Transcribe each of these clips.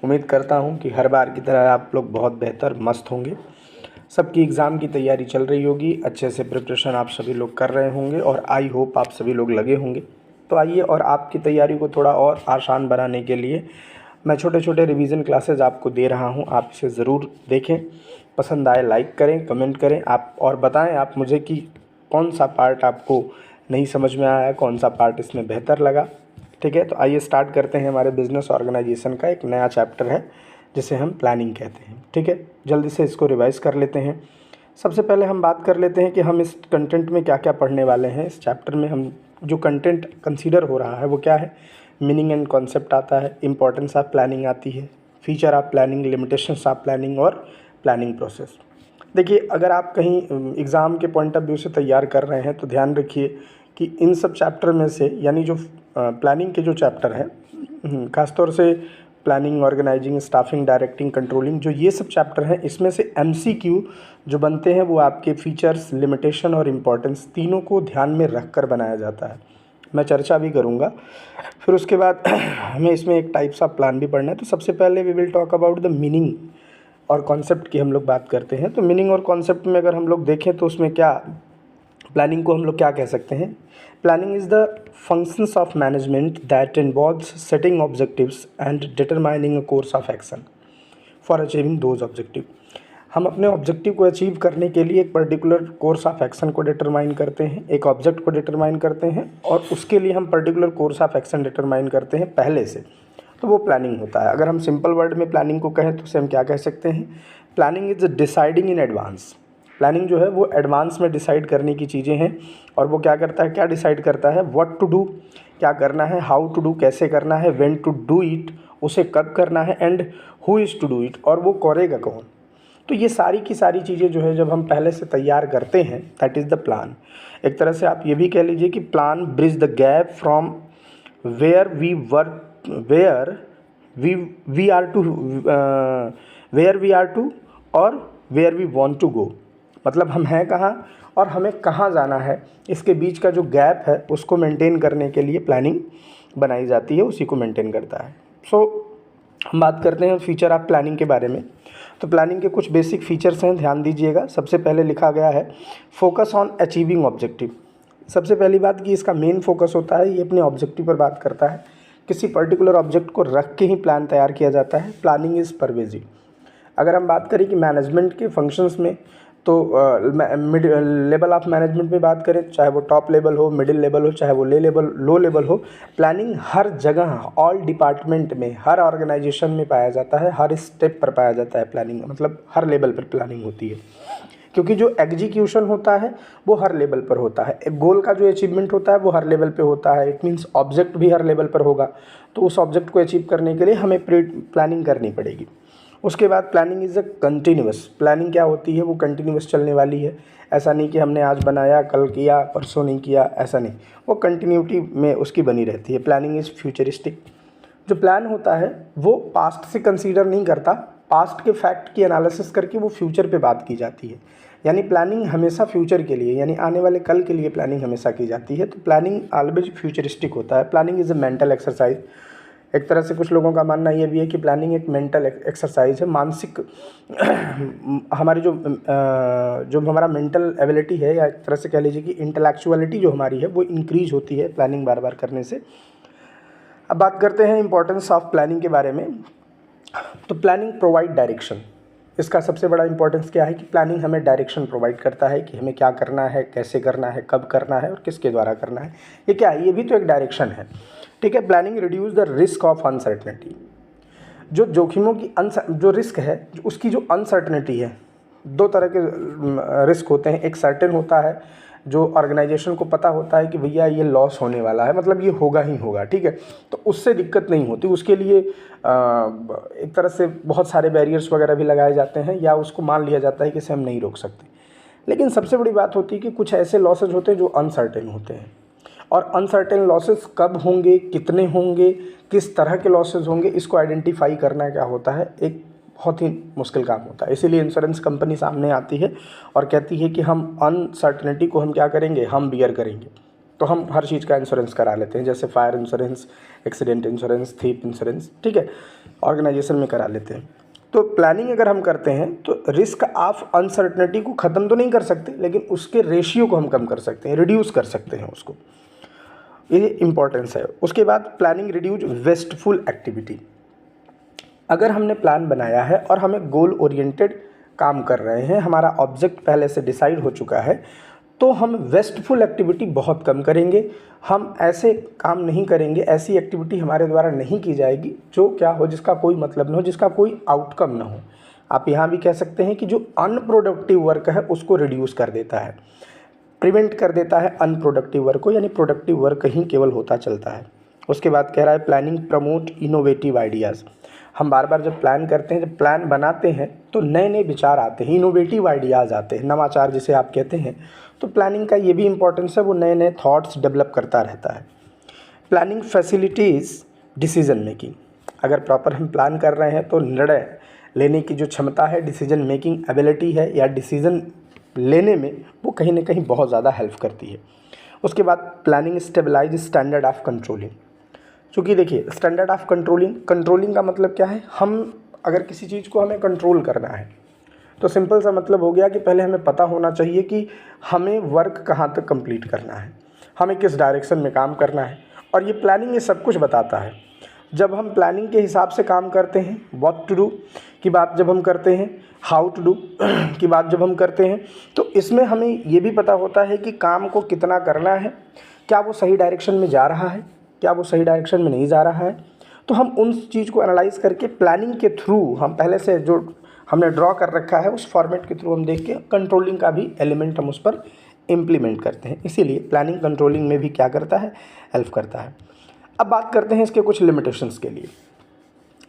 उम्मीद करता हूँ कि हर बार की तरह आप लोग बहुत बेहतर मस्त होंगे। सबकी एग्ज़ाम की तैयारी चल रही होगी, अच्छे से प्रिपरेशन आप सभी लोग कर रहे होंगे और आई होप आप सभी लोग लगे होंगे। तो आइए और आपकी तैयारी को थोड़ा और आसान बनाने के लिए मैं छोटे छोटे रिवीजन क्लासेस आपको दे रहा हूँ। आप इसे ज़रूर देखें, पसंद आए लाइक करें, कमेंट करें आप और बताएं आप मुझे कि कौन सा पार्ट आपको नहीं समझ में आया, कौन सा पार्ट इसमें बेहतर लगा। ठीक है, तो आइए स्टार्ट करते हैं। हमारे बिजनेस ऑर्गेनाइजेशन का एक नया चैप्टर है जिसे हम प्लानिंग कहते हैं। ठीक है, जल्दी से इसको रिवाइज़ कर लेते हैं। सबसे पहले हम बात कर लेते हैं कि हम इस कंटेंट में क्या क्या पढ़ने वाले हैं। इस चैप्टर में हम जो कंटेंट कंसीडर हो रहा है वो क्या है। मीनिंग एंड कॉन्सेप्ट आता है, इंपॉर्टेंस ऑफ प्लानिंग आती है, feature of planning, limitations of planning और प्लानिंग प्रोसेस। देखिए, अगर आप कहीं एग्ज़ाम के पॉइंट ऑफ व्यू से तैयार कर रहे हैं तो ध्यान रखिए कि इन सब चैप्टर में से यानी जो प्लानिंग के जो चैप्टर हैं, ख़ासतौर से planning, organizing, staffing, directing, controlling, जो ये सब चैप्टर हैं इसमें से एमसीक्यू जो बनते हैं वो आपके फीचर्स, लिमिटेशन और इम्पोर्टेंस तीनों को ध्यान में रख कर बनाया जाता है। मैं चर्चा भी करूँगा। फिर उसके बाद हमें इसमें एक टाइप्स ऑफ प्लान भी पढ़ना है। तो सबसे पहले we will talk about the meaning और कॉन्सेप्ट की हम लोग बात करते हैं। तो मीनिंग और कॉन्सेप्ट में अगर हम लोग देखें तो उसमें क्या, प्लानिंग को हम लोग क्या कह सकते हैं। Planning is the functions of management that involves setting objectives and determining a course of action for achieving those objective. हम अपने ऑब्जेक्टिव को अचीव करने के लिए एक पर्टिकुलर कोर्स ऑफ एक्शन को डिटरमाइन करते हैं, एक ऑब्जेक्ट को डिटरमाइन करते हैं और उसके लिए हम particular course of action determine करते हैं पहले से। तो वो प्लानिंग होता है। अगर हम सिंपल वर्ड में प्लानिंग को कहें तो उसे हम क्या कह सकते हैं। Planning is deciding in advance. Planning जो है वो एडवांस में डिसाइड करने की चीज़ें हैं और वो क्या करता है, क्या डिसाइड करता है, व्हाट टू डू, क्या करना है, हाउ टू डू, कैसे करना है, व्हेन टू डू इट, उसे कब करना है, and who is to do it, और वो करेगा कौन। तो ये सारी की सारी चीज़ें जो है जब हम पहले से तैयार करते हैं, दैट इज़ द प्लान। एक तरह से आप ये भी कह लीजिए कि plan bridge the gap from where we work where we are to where we are to और where we want to go. मतलब हम हैं कहाँ और हमें कहाँ जाना है, इसके बीच का जो गैप है उसको मेंटेन करने के लिए प्लानिंग बनाई जाती है, उसी को मेंटेन करता है। हम बात करते हैं फीचर ऑफ प्लानिंग के बारे में। तो प्लानिंग के कुछ बेसिक फीचर्स हैं, ध्यान दीजिएगा। सबसे पहले लिखा गया है फोकस ऑन अचीविंग ऑब्जेक्टिव। सबसे पहली बात कि इसका मेन फोकस होता है, ये अपने ऑब्जेक्टिव पर बात करता है। किसी पर्टिकुलर ऑब्जेक्ट को रख के ही प्लान तैयार किया जाता है। Planning is pervasive. अगर हम बात करें कि मैनेजमेंट के फंक्शंस में, तो मिड लेवल ऑफ मैनेजमेंट में बात करें, चाहे वो टॉप लेवल हो, मिडिल लेवल हो, चाहे वो लो लेवल हो, प्लानिंग हर जगह, ऑल डिपार्टमेंट में, हर ऑर्गेनाइजेशन में पाया जाता है, हर स्टेप पर पाया जाता है प्लानिंग। मतलब हर लेवल पर प्लानिंग होती है, क्योंकि जो एग्जीक्यूशन होता है वो हर लेवल पर होता है। एक गोल का जो अचीवमेंट होता है वो हर लेवल पे होता है। इट मीन्स ऑब्जेक्ट भी हर लेवल पर होगा, तो उस ऑब्जेक्ट को अचीव करने के लिए हमें प्लानिंग करनी पड़ेगी। उसके बाद planning is a continuous. Planning क्या होती है, वो कंटिन्यूअस चलने वाली है। ऐसा नहीं कि हमने आज बनाया, कल किया, परसों नहीं किया, ऐसा नहीं, वो कंटिन्यूटी में उसकी बनी रहती है। Planning is futuristic. जो प्लान होता है वो पास्ट से कंसीडर नहीं करता, पास्ट के फैक्ट की एनालिसिस करके वो फ्यूचर पे बात की जाती है। यानी प्लानिंग हमेशा फ्यूचर के लिए, यानी आने वाले कल के लिए प्लानिंग हमेशा की जाती है। तो प्लानिंग ऑलवेज फ्यूचरिस्टिक होता है। Planning is a mental exercise. एक तरह से कुछ लोगों का मानना ये भी है कि प्लानिंग एक मेंटल एक्सरसाइज है, मानसिक हमारी जो हमारा मेंटल एबिलिटी है, या एक तरह से कह लीजिए कि इंटेलेक्चुअलिटी जो हमारी है वो इंक्रीज होती है प्लानिंग बार बार करने से। अब बात करते हैं इंपॉर्टेंस ऑफ प्लानिंग के बारे में। तो प्लानिंग प्रोवाइड डायरेक्शन। इसका सबसे बड़ा इंपॉर्टेंस क्या है कि प्लानिंग हमें डायरेक्शन प्रोवाइड करता है कि हमें क्या करना है, कैसे करना है, कब करना है और किसके द्वारा करना है। ये क्या है, ये भी तो एक डायरेक्शन है। ठीक है। Planning reduce the risk of uncertainty. जो जोखिमों की जो रिस्क है, उसकी जो अनसर्टनिटी है, दो तरह के रिस्क होते हैं। एक सर्टेन होता है, जो ऑर्गेनाइजेशन को पता होता है कि भैया ये लॉस होने वाला है, मतलब ये होगा ही होगा, ठीक है, तो उससे दिक्कत नहीं होती। उसके लिए एक तरह से बहुत सारे बैरियर्स वगैरह भी लगाए जाते हैं, या उसको मान लिया जाता है कि इसे हम नहीं रोक सकते। लेकिन सबसे बड़ी बात होती है कि कुछ ऐसे लॉसेज होते हैं जो अनसर्टेन होते हैं, और अनसर्टेन लॉसेस कब होंगे, कितने होंगे, किस तरह के लॉसेस होंगे, इसको आइडेंटिफाई करना क्या होता है, एक बहुत ही मुश्किल काम होता है। इसीलिए इंश्योरेंस कंपनी सामने आती है और कहती है कि हम अनसर्टेनिटी को हम क्या करेंगे, हम बियर करेंगे। तो हम हर चीज़ का इंश्योरेंस करा लेते हैं, जैसे fire insurance, accident insurance, thief insurance, ठीक है। ऑर्गेनाइजेशन में करा लेते हैं। तो प्लानिंग अगर हम करते हैं तो रिस्क ऑफ अनसर्टनिटी को ख़त्म तो नहीं कर सकते, लेकिन उसके रेशियो को हम कम कर सकते हैं, रिड्यूस कर सकते हैं उसको, ये इम्पोर्टेंस है। उसके बाद प्लानिंग रिड्यूस वेस्टफुल एक्टिविटी। अगर हमने प्लान बनाया है और हमें गोल ओरिएंटेड काम कर रहे हैं, हमारा ऑब्जेक्ट पहले से डिसाइड हो चुका है, तो हम वेस्टफुल एक्टिविटी बहुत कम करेंगे। हम ऐसे काम नहीं करेंगे, ऐसी एक्टिविटी हमारे द्वारा नहीं की जाएगी जो क्या हो, जिसका कोई मतलब ना हो, जिसका कोई आउटकम ना हो। आप यहाँ भी कह सकते हैं कि जो अनप्रोडक्टिव वर्क है उसको रिड्यूस कर देता है, प्रिवेंट कर देता है अनप्रोडक्टिव वर्क को, यानी प्रोडक्टिव वर्क ही केवल होता चलता है। उसके बाद कह रहा है प्लानिंग प्रमोट इनोवेटिव आइडियाज़। हम बार बार जब प्लान करते हैं, जब प्लान बनाते हैं तो नए नए विचार आते हैं, इनोवेटिव आइडियाज़ आते हैं, नवाचार जिसे आप कहते हैं। तो प्लानिंग का ये भी इम्पोर्टेंस है, वो नए नए थॉट्स डेवलप करता रहता है। Planning facilities decision making. अगर प्रॉपर हम प्लान कर रहे हैं तो निर्णय लेने की जो क्षमता है, डिसीजन मेकिंग एबिलिटी है या डिसीजन लेने में, वो कहीं ना कहीं बहुत ज़्यादा हेल्प करती है। उसके बाद planning stabilize standard of controlling. चूँकि देखिए स्टैंडर्ड ऑफ कंट्रोलिंग का मतलब क्या है, हम अगर किसी चीज़ को हमें कंट्रोल करना है तो सिंपल सा मतलब हो गया कि पहले हमें पता होना चाहिए कि हमें वर्क कहाँ तक कंप्लीट करना है, हमें किस डायरेक्शन में काम करना है। और ये प्लानिंग ये सब कुछ बताता है। जब हम प्लानिंग के हिसाब से काम करते हैं, व्हाट टू डू की बात जब हम करते हैं, हाउ टू डू की बात जब हम करते हैं, तो इसमें हमें ये भी पता होता है कि काम को कितना करना है, क्या वो सही डायरेक्शन में जा रहा है, क्या वो सही डायरेक्शन में नहीं जा रहा है। तो हम उन चीज़ को एनालाइज करके प्लानिंग के थ्रू, हम पहले से जो हमने ड्रॉ कर रखा है उस फॉर्मेट के थ्रू हम देख के कंट्रोलिंग का भी एलिमेंट हम उस पर इम्प्लीमेंट करते हैं। इसीलिए प्लानिंग कंट्रोलिंग में भी क्या करता है, हेल्प करता है। अब बात करते हैं इसके कुछ लिमिटेशंस के लिए।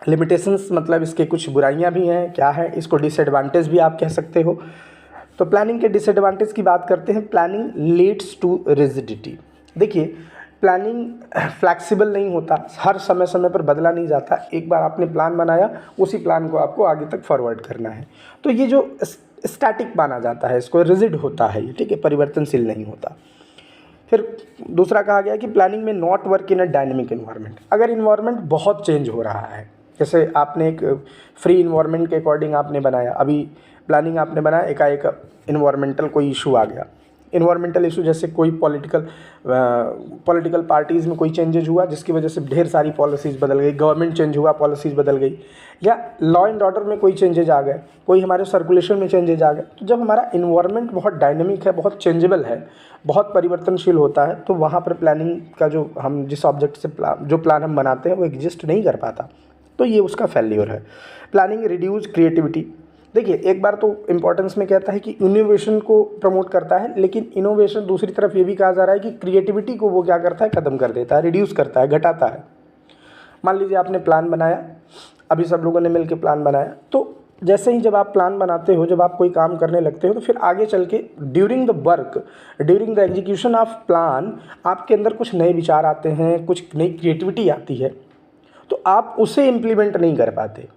लिमिटेशंस मतलब इसके कुछ बुराइयां भी हैं, क्या है, इसको डिसएडवांटेज भी आप कह सकते हो। तो प्लानिंग के डिसएडवांटेज की बात करते हैं। Planning leads to rigidity. देखिए प्लानिंग फ्लैक्सिबल नहीं होता, हर समय समय पर बदला नहीं जाता। एक बार आपने प्लान बनाया, उसी प्लान को आपको आगे तक फॉरवर्ड करना है। तो ये जो स्टैटिक माना जाता है, इसको रिजिड होता है ये, ठीक है, परिवर्तनशील नहीं होता। फिर दूसरा कहा गया कि प्लानिंग में not work in a dynamic environment. अगर इन्वायरमेंट बहुत चेंज हो रहा है, जैसे आपने एक फ्री इन्वायरमेंट के अकॉर्डिंग आपने बनाया, अभी प्लानिंग आपने बनाया, एकाएक इन्वायरमेंटल कोई इशू आ गया, इन्वायरमेंटल इशू जैसे कोई पॉलिटिकल पार्टीज़ में कोई चेंजेज हुआ जिसकी वजह से ढेर सारी पॉलिसीज़ बदल गई, गवर्नमेंट चेंज हुआ, पॉलिसीज़ बदल गई, या लॉ एंड ऑर्डर में कोई चेंजेज आ गए, कोई हमारे सर्कुलेशन में चेंजेज आ गए। तो जब हमारा इन्वायरमेंट बहुत डायनेमिक है, बहुत चेंजेबल है, बहुत परिवर्तनशील होता है, तो वहाँ पर प्लानिंग का जो हम जिस ऑब्जेक्ट से जो प्लान हम बनाते हैं वो एग्जिस्ट नहीं कर पाता। तो ये उसका फेल्योर है। Planning reduce creativity. देखिए एक बार तो इम्पोर्टेंस में कहता है कि इनोवेशन को प्रमोट करता है, लेकिन इनोवेशन दूसरी तरफ ये भी कहा जा रहा है कि क्रिएटिविटी को वो क्या करता है, ख़त्म कर देता है, रिड्यूस करता है, घटाता है। मान लीजिए आपने प्लान बनाया, अभी सब लोगों ने मिलकर प्लान बनाया, तो जैसे ही जब आप प्लान बनाते हो, जब आप कोई काम करने लगते हो, तो फिर आगे चल के during the work, during the execution of plan आपके अंदर कुछ नए विचार आते हैं, कुछ नई क्रिएटिविटी आती है, तो आप उसे इम्प्लीमेंट नहीं कर पाते।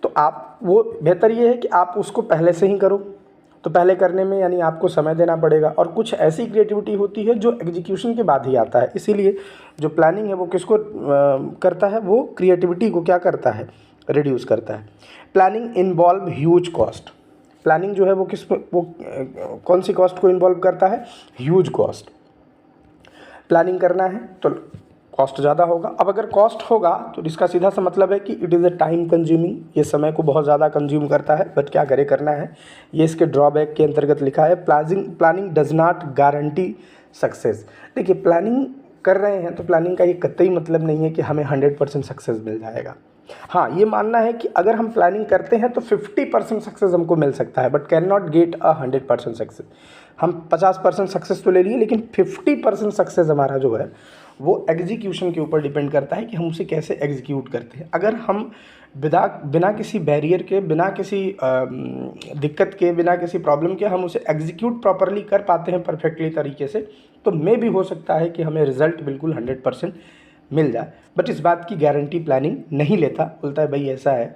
तो आप वो बेहतर ये है कि आप उसको पहले से ही करो। तो पहले करने में यानी आपको समय देना पड़ेगा, और कुछ ऐसी क्रिएटिविटी होती है जो एग्जीक्यूशन के बाद ही आता है। इसीलिए जो प्लानिंग है वो किसको करता है, वो क्रिएटिविटी को क्या करता है, रिड्यूस करता है। Planning involve huge cost. Planning जो है वो कौन सी कॉस्ट को इन्वॉल्व करता है, ह्यूज कॉस्ट। प्लानिंग करना है तो कॉस्ट ज़्यादा होगा। अब अगर कॉस्ट होगा तो इसका सीधा सा मतलब है कि it is a time consuming, ये समय को बहुत ज़्यादा कंज्यूम करता है, बट क्या करे, करना है। ये इसके ड्रॉबैक के अंतर्गत लिखा है। Planning does not guarantee success. देखिए प्लानिंग कर रहे हैं तो प्लानिंग का ये कतई मतलब नहीं है कि हमें 100% सक्सेस मिल जाएगा। हाँ, ये मानना है कि अगर हम प्लानिंग करते हैं तो 50% सक्सेस हमको मिल सकता है, but can not gate 100% success. हम 50% सक्सेस तो ले लिए, लेकिन 50% सक्सेस हमारा जो है वो एग्जीक्यूशन के ऊपर डिपेंड करता है कि हम उसे कैसे एग्जीक्यूट करते हैं। अगर हम बिना किसी बैरियर के, बिना किसी दिक्कत के, बिना किसी प्रॉब्लम के हम उसे एग्जीक्यूट प्रॉपरली कर पाते हैं परफेक्टली तरीके से, तो मे भी हो सकता है कि हमें रिज़ल्ट बिल्कुल 100% मिल जाए। बट इस बात की गारंटी प्लानिंग नहीं लेता। बोलता है भाई ऐसा है,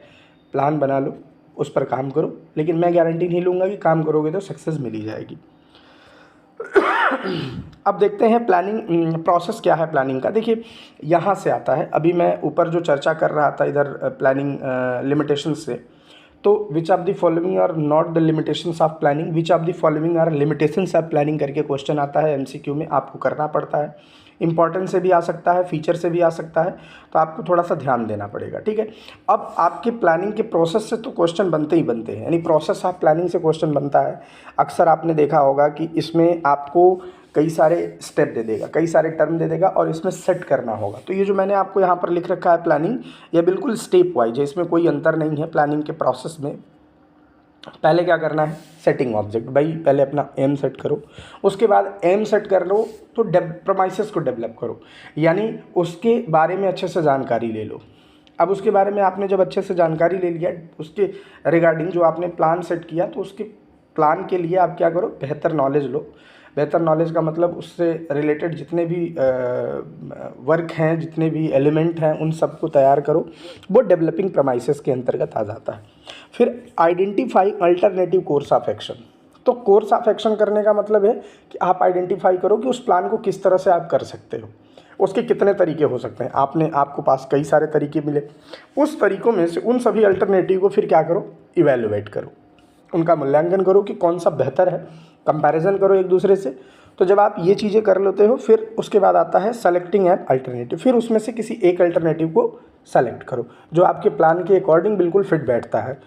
प्लान बना लो, उस पर काम करो, लेकिन मैं गारंटी नहीं लूँगा कि काम करोगे तो सक्सेस मिल ही जाएगी। अब देखते हैं प्लानिंग प्रोसेस क्या है प्लानिंग का। देखिए यहाँ से आता है, अभी मैं ऊपर जो चर्चा कर रहा था इधर प्लानिंग लिमिटेशंस से, तो which of the following are not the limitations of planning, which of the following are limitations of planning करके क्वेश्चन आता है एमसीक्यू में, आपको करना पड़ता है। इंपॉर्टेंस से भी आ सकता है, फीचर से भी आ सकता है, तो आपको थोड़ा सा ध्यान देना पड़ेगा, ठीक है। अब आपके प्लानिंग के प्रोसेस से तो क्वेश्चन बनते ही बनते हैं, यानी प्रोसेस ऑफ प्लानिंग से क्वेश्चन बनता है। अक्सर आपने देखा होगा कि इसमें आपको कई सारे स्टेप दे देगा, कई सारे टर्म दे देगा और इसमें सेट करना होगा। तो ये जो मैंने आपको यहाँ पर लिख रखा है प्लानिंग, ये बिल्कुल स्टेप वाइज है, इसमें कोई अंतर नहीं है। प्लानिंग के प्रोसेस में पहले क्या करना है, सेटिंग ऑब्जेक्ट, भाई पहले अपना एम सेट करो, उसके बाद एम सेट कर लो तो प्रोमाइसेस को डेवलप करो, यानी उसके बारे में अच्छे से जानकारी ले लो। अब उसके बारे में आपने जब अच्छे से जानकारी ले लिया, उसके रिगार्डिंग जो आपने प्लान सेट किया, तो उसके प्लान के लिए आप क्या करो, बेहतर नॉलेज लो। बेहतर नॉलेज का मतलब उससे रिलेटेड जितने भी वर्क हैं, जितने भी एलिमेंट हैं, उन सबको तैयार करो। वो डेवलपिंग प्रमाइसेस के अंतर्गत आ जाता है। फिर identify alternative course of action. तो कोर्स ऑफ एक्शन करने का मतलब है कि आप आइडेंटिफाई करो कि उस प्लान को किस तरह से आप कर सकते हो, उसके कितने तरीके हो सकते हैं। आपको पास कई सारे तरीके मिले, उस तरीक़ों में से उन सभी अल्टरनेटिव को फिर क्या करो, इवेलुएट करो, उनका मूल्यांकन करो कि कौन सा बेहतर है, कंपैरिजन करो एक दूसरे से। तो जब आप ये चीज़ें कर लेते हो, फिर उसके बाद आता है सेलेक्टिंग एन अल्टरनेटिव। फिर उसमें से किसी एक अल्टरनेटिव को सेलेक्ट करो जो आपके प्लान के अकॉर्डिंग बिल्कुल फिट बैठता है।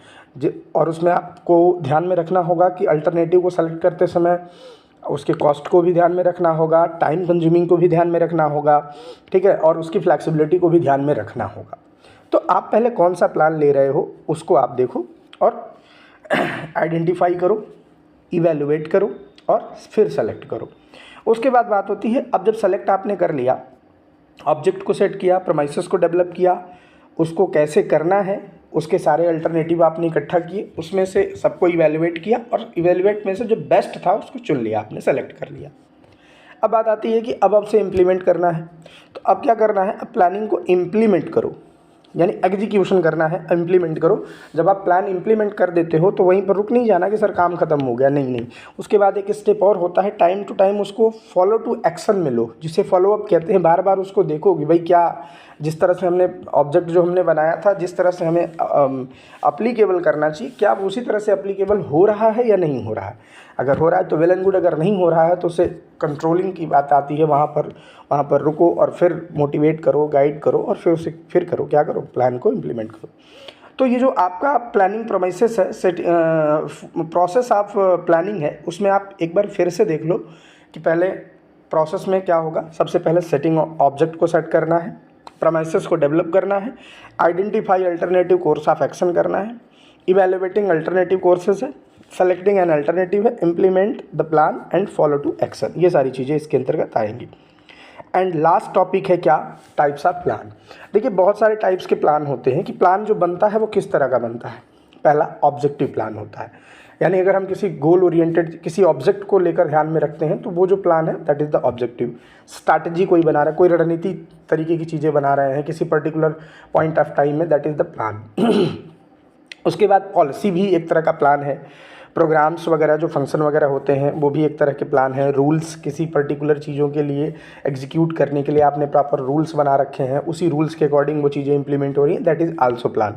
और उसमें आपको ध्यान में रखना होगा कि अल्टरनेटिव को सेलेक्ट करते समय उसके कॉस्ट को भी ध्यान में रखना होगा, टाइम कंज्यूमिंग को भी ध्यान में रखना होगा, ठीक है, और उसकी फ्लैक्सिबिलिटी को भी ध्यान में रखना होगा। तो आप पहले कौन सा प्लान ले रहे हो उसको आप देखो और आइडेंटिफाई करो, इवेलुएट करो और फिर सेलेक्ट करो। उसके बाद बात होती है, अब जब सेलेक्ट आपने कर लिया, ऑब्जेक्ट को सेट किया, प्रमाइसेस को डेवलप किया, उसको कैसे करना है, उसके सारे अल्टरनेटिव आपने इकट्ठा किए, उसमें से सबको इवेलुएट किया और इवेलुएट में से जो बेस्ट था उसको चुन लिया, आपने सेलेक्ट कर लिया। अब बात आती है कि अब आपसे इम्प्लीमेंट करना है। तो अब क्या करना है, अब प्लानिंग को इम्प्लीमेंट करो, यानी एग्जीक्यूशन करना है, इम्प्लीमेंट करो। जब आप प्लान इम्प्लीमेंट कर देते हो तो वहीं पर रुक नहीं जाना कि सर काम खत्म हो गया, नहीं। उसके बाद एक स्टेप और होता है, टाइम टू टाइम उसको फॉलो टू एक्शन में लो, जिसे फॉलो अप कहते हैं। बार बार उसको देखो कि भाई क्या, जिस तरह से हमने ऑब्जेक्ट जो हमने बनाया था, जिस तरह से हमें अप्लीकेबल करना चाहिए, क्या वो उसी तरह से अप्लीकेबल हो रहा है या नहीं हो रहा है। अगर हो रहा है तो वेल एंड गुड, अगर नहीं हो रहा है तो उसे कंट्रोलिंग की बात आती है। वहाँ पर रुको और फिर मोटिवेट करो, गाइड करो और फिर उसे फिर करो, क्या करो, प्लान को इम्प्लीमेंट करो। तो ये जो आपका प्लानिंग प्रोमाइसेस है, प्रोसेस ऑफ प्लानिंग है, उसमें आप एक बार फिर से देख लो कि पहले प्रोसेस में क्या होगा। सबसे पहले सेटिंग ऑब्जेक्ट को सेट करना है, प्रमाइसेस को डेवलप करना है, identify alternative course of action करना है, इवेलुएटिंग अल्टरनेटिव कोर्सेस है, सेलेक्टिंग एन अल्टरनेटिव है, implement the plan and follow to action. ये सारी चीज़ें इसके अंतर्गत आएंगी। एंड लास्ट टॉपिक है क्या, टाइप्स ऑफ प्लान। देखिए बहुत सारे टाइप्स के प्लान होते हैं कि प्लान जो बनता है वो किस तरह का बनता है। पहला ऑब्जेक्टिव प्लान होता है, यानी अगर हम किसी गोल ओरिएंटेड किसी ऑब्जेक्ट को लेकर ध्यान में रखते हैं तो वो जो प्लान है that is the objective. Strategy कोई बना रहा है, कोई रणनीति तरीके की चीज़ें बना रहे हैं किसी पर्टिकुलर पॉइंट ऑफ टाइम में, दैट इज़ द प्लान। उसके बाद पॉलिसी भी एक तरह का प्लान है, प्रोग्राम्स वगैरह जो फंक्शन वगैरह होते हैं वो भी एक तरह के प्लान है, रूल्स किसी पर्टिकुलर चीज़ों के लिए एग्जीक्यूट करने के लिए आपने प्रॉपर रूल्स बना रखे हैं, उसी रूल्स के अकॉर्डिंग वो चीज़ें इंप्लीमेंट हो रही हैं, that is also plan.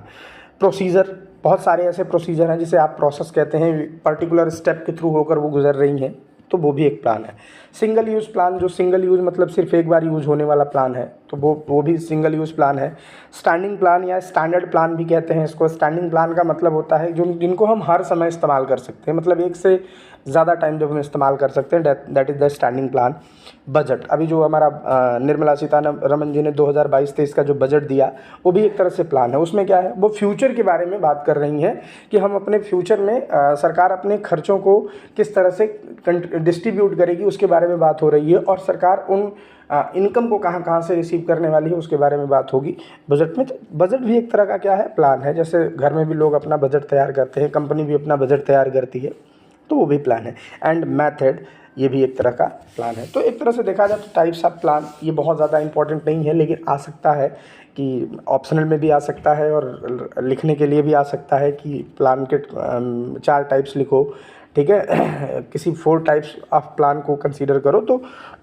Procedure, बहुत सारे ऐसे प्रोसीजर हैं जिसे आप प्रोसेस कहते हैं, पर्टिकुलर स्टेप के थ्रू होकर वो गुजर रही हैं, तो वो भी एक प्लान है। सिंगल यूज़ प्लान, जो सिंगल यूज़ मतलब सिर्फ एक बार यूज़ होने वाला प्लान है, तो वो भी सिंगल यूज़ प्लान है। स्टैंडिंग प्लान या स्टैंडर्ड प्लान भी कहते हैं इसको। स्टैंडिंग प्लान का मतलब होता है जिनको हम हर समय इस्तेमाल कर सकते हैं, मतलब एक से ज़्यादा टाइम जब हम इस्तेमाल कर सकते हैं, that is the standing plan. Budget, अभी जो हमारा निर्मला सीतारमण जी ने 2022-23 का जो बजट दिया वो भी एक तरह से प्लान है। उसमें क्या है, वो फ्यूचर के बारे में बात कर रही हैं कि हम अपने फ्यूचर में सरकार अपने खर्चों को किस तरह से डिस्ट्रीब्यूट करेगी उसके बारे में बात हो रही है, और सरकार उन इनकम को कहाँ से रिसीव करने वाली है उसके बारे में बात होगी बजट में। तो बजट भी एक तरह का क्या है, प्लान है। जैसे घर में भी लोग अपना बजट तैयार करते हैं, कंपनी भी अपना बजट तैयार करती है, तो वो भी प्लान है। एंड मेथड, ये भी एक तरह का प्लान है। तो एक तरह से देखा जाए तो टाइप्स ऑफ प्लान ये बहुत ज़्यादा इंपॉर्टेंट नहीं है, लेकिन आ सकता है कि ऑप्शनल में भी आ सकता है और लिखने के लिए भी आ सकता है कि प्लान के 4 टाइप्स लिखो। ठीक है। किसी 4 टाइप्स ऑफ प्लान को कंसीडर करो तो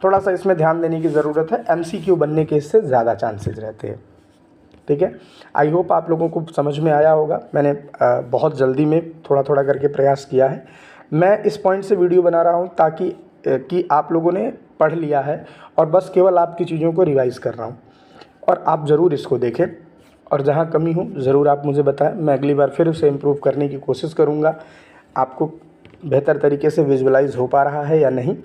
थोड़ा सा इसमें ध्यान देने की ज़रूरत है। MCQ बनने के इससे ज़्यादा चांसेस रहते हैं, ठीक है। आई होप आप लोगों को समझ में आया होगा। मैंने बहुत जल्दी में थोड़ा थोड़ा करके प्रयास किया है। मैं इस पॉइंट से वीडियो बना रहा हूँ ताकि कि आप लोगों ने पढ़ लिया है और बस केवल आपकी चीज़ों को रिवाइज़ कर रहा हूँ, और आप ज़रूर इसको देखें और जहाँ कमी हो ज़रूर आप मुझे बताएं। मैं अगली बार फिर उसे इम्प्रूव करने की कोशिश करूँगा। आपको बेहतर तरीके से विजुअलाइज़ हो पा रहा है या नहीं।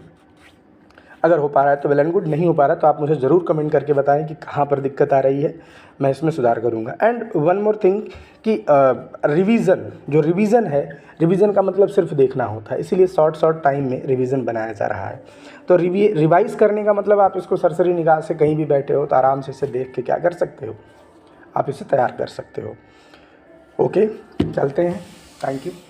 अगर हो पा रहा है तो वेल एंड गुड, नहीं हो पा रहा है तो आप मुझे ज़रूर कमेंट करके बताएं कि कहाँ पर दिक्कत आ रही है, मैं इसमें सुधार करूँगा। एंड वन मोर थिंग कि रिवीज़न है, रिवीज़न का मतलब सिर्फ देखना होता है, इसीलिए शॉर्ट टाइम में रिवीज़न बनाया जा रहा है। तो रिवाइज़ करने का मतलब आप इसको सरसरी निगाह से कहीं भी बैठे हो तो आराम से इसे देख के क्या कर सकते हो, आप इसे तैयार कर सकते हो। ओके, चलते हैं। Thank you.